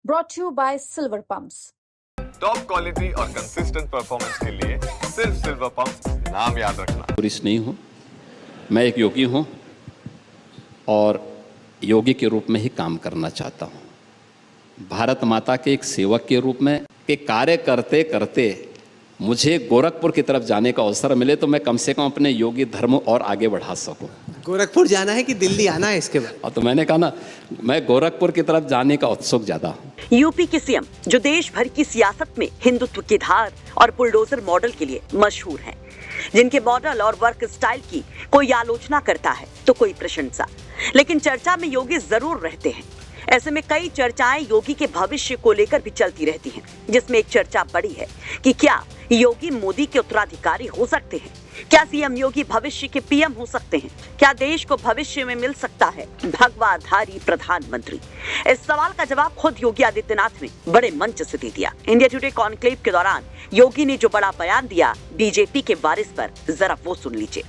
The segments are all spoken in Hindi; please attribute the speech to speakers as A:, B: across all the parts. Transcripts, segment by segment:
A: brought to you by Silver Pumps.
B: Top quality और कंसिस्टेंट परफॉर्मेंस के लिए सिर्फ सिल्वर पंप्स, नाम याद रखना।
C: टूरिस्ट नहीं हूँ, मैं एक योगी हूँ और योगी के रूप में ही काम करना चाहता हूँ। भारत माता के एक सेवक के रूप में के कार्य करते करते मुझे गोरखपुर की तरफ जाने का अवसर मिले तो मैं कम से कम अपने योगी धर्म और आगे बढ़ा सकूं।
D: गोरखपुर जाना है कि दिल्ली आना है इसके बाद?
C: तो मैंने कहा ना, मैं गोरखपुर की तरफ जाने का उत्सुक ज्यादा हूँ।
E: यूपी के सीएम जो देश भर की सियासत में हिंदुत्व की धार और बुलडोजर मॉडल के लिए मशहूर हैं, जिनके मॉडल और वर्क स्टाइल की कोई आलोचना करता है तो कोई प्रशंसा, लेकिन चर्चा में योगी जरूर रहते हैं। ऐसे में कई चर्चाएं योगी के भविष्य को लेकर भी चलती रहती हैं, जिसमें एक चर्चा बड़ी है कि क्या योगी मोदी के उत्तराधिकारी हो सकते हैं? क्या सीएम योगी भविष्य के पीएम हो सकते हैं? क्या देश को भविष्य में मिल सकता है भगवाधारी प्रधानमंत्री? इस सवाल का जवाब खुद योगी आदित्यनाथ ने बड़े मंच से दे दिया। इंडिया टुडे कॉन्क्लेव के दौरान योगी ने जो बड़ा बयान दिया बीजेपी के वारिस पर, जरा वो सुन लीजिए।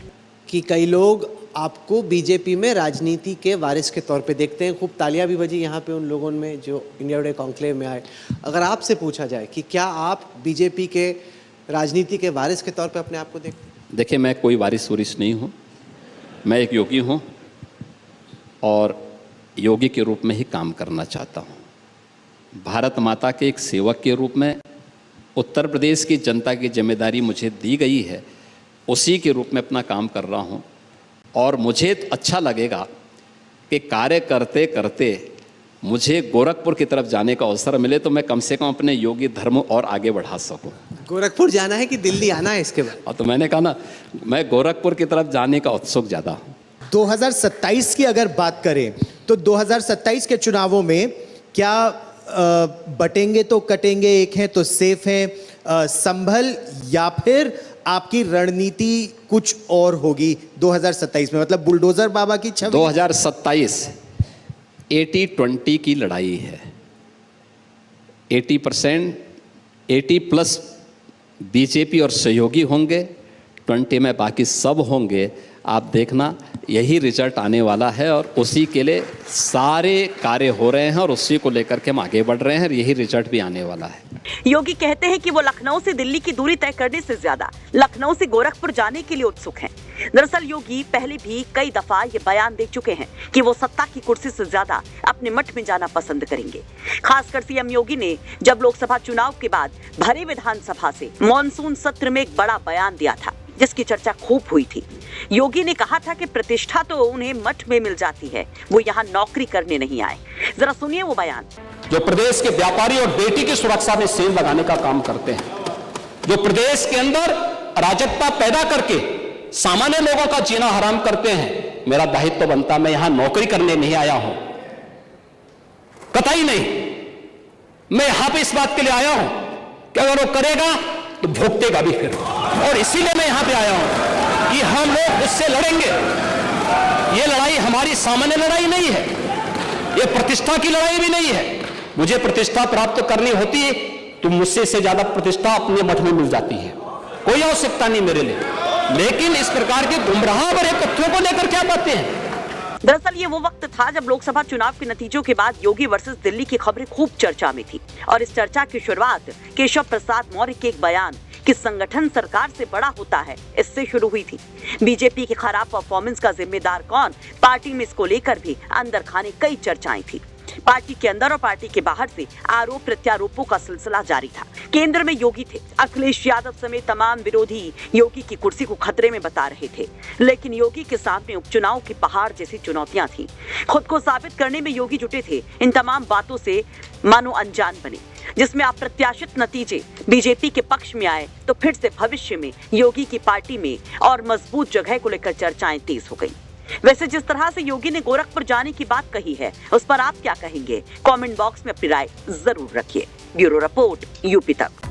D: कि कई लोग आपको बीजेपी में राजनीति के वारिस के तौर पे देखते हैं। खूब तालियां भी बजी यहाँ पे उन लोगों में जो इंडिया टुडे कॉन्क्लेव में आए। अगर आपसे पूछा जाए कि क्या आप बीजेपी के राजनीति के वारिस के तौर पे अपने आप को देखते हैं?
C: देखिए, मैं कोई वारिस नहीं हूँ, मैं एक योगी हूँ और योगी के रूप में ही काम करना चाहता हूँ। भारत माता के एक सेवक के रूप में उत्तर प्रदेश की जनता की जिम्मेदारी मुझे दी गई है, उसी के रूप में अपना काम कर रहा हूँ। और मुझे अच्छा लगेगा कि कार्य करते करते मुझे गोरखपुर की तरफ जाने का अवसर मिले तो मैं कम से कम अपने योगी धर्म और आगे बढ़ा सकूं।
D: गोरखपुर जाना है कि दिल्ली आना है इसके बाद?
C: तो मैंने कहा ना, मैं गोरखपुर की तरफ जाने का उत्सुक ज़्यादा हूँ।
F: 2027 की अगर बात करें तो 2027 के चुनावों में क्या बटेंगे तो कटेंगे, एक हैं तो सेफ हैं, संभल, या फिर आपकी रणनीति कुछ और होगी 2027 में? मतलब बुलडोजर बाबा की छवि।
C: 2027 80-20 की लड़ाई है। 80% 80+ बीजेपी और सहयोगी होंगे, 20 में बाकी सब होंगे। आप देखना, यही रिजल्ट आने वाला है और उसी के लिए सारे कार्य हो रहे हैं और उसी को लेकर के हम आगे बढ़ रहे हैं और यही रिजल्ट भी आने वाला है।
E: योगी कहते हैं कि वो लखनऊ से दिल्ली की दूरी तय करने से ज्यादा लखनऊ से गोरखपुर जाने के लिए उत्सुक हैं। दरअसल योगी पहले भी कई दफा ये बयान दे चुके हैं कि वो सत्ता की कुर्सी से ज्यादा अपने मठ में जाना पसंद करेंगे। खासकर सीएम योगी ने जब लोकसभा चुनाव के बाद भरे विधानसभा से मॉनसून सत्र में एक बड़ा बयान दिया था, जिसकी चर्चा खूब हुई थी। योगी ने कहा था कि प्रतिष्ठा तो उन्हें मठ में मिल जाती है, वो यहाँ नौकरी करने नहीं आए। जरा सुनिए वो बयान।
G: जो प्रदेश के व्यापारी और बेटी की सुरक्षा में सेल लगाने का काम करते हैं, जो प्रदेश के अंदर अराजकता पैदा करके सामान्य लोगों का जीना हराम करते हैं, मेरा दायित्व बनता है, मैं यहां नौकरी करने नहीं आया हूं, कतई नहीं। मैं यहां पे इस बात के लिए आया हूं कि अगर वो करेगा तो भुगतेगा भी फिर, और इसीलिए मैं यहां पे आया हूं कि हम लोग उससे लड़ेंगे। ये लड़ाई हमारी सामान्य लड़ाई नहीं है, ये प्रतिष्ठा की लड़ाई भी नहीं है। मुझे प्रतिष्ठा प्राप्त करनी होती है तो मुझसे से ज्यादा प्रतिष्ठा अपने मठ में मिल जाती है, कोई आवश्यकता नहीं मेरे लिए। लेकिन इस प्रकार के गुमराह भरे तथ्यों को लेकर क्या बातें हैं?
E: दरअसल ये वो वक्त था जब लोकसभा चुनाव के नतीजों के बाद योगी वर्सेस दिल्ली की खबरें खूब चर्चा में थी, और इस चर्चा की शुरुआत केशव प्रसाद मौर्य के एक बयान कि संगठन सरकार से बड़ा होता है, इससे शुरू हुई थी। बीजेपी के खराब परफॉर्मेंस का जिम्मेदार कौन, पार्टी में इसको लेकर भी अंदर खाने कई चर्चाएं थी। पार्टी के अंदर और पार्टी के बाहर से आरोप प्रत्यारोपों का सिलसिला जारी था। केंद्र में योगी थे, अखिलेश यादव समेत तमाम विरोधी योगी की कुर्सी को खतरे में बता रहे थे, लेकिन योगी के सामने उपचुनाव की पहाड़ जैसी चुनौतियां थी। खुद को साबित करने में योगी जुटे थे। इन तमाम बातों से मानो अनजान बने, जिसमें अप्रत्याशित नतीजे बीजेपी के पक्ष में आए तो फिर से भविष्य में योगी की पार्टी में और मजबूत जगह को लेकर चर्चाएं तेज हो गई। वैसे जिस तरह से योगी ने गोरखपुर जाने की बात कही है, उस पर आप क्या कहेंगे? कमेंट बॉक्स में अपनी राय जरूर रखिए। ब्यूरो रिपोर्ट, यूपी तक।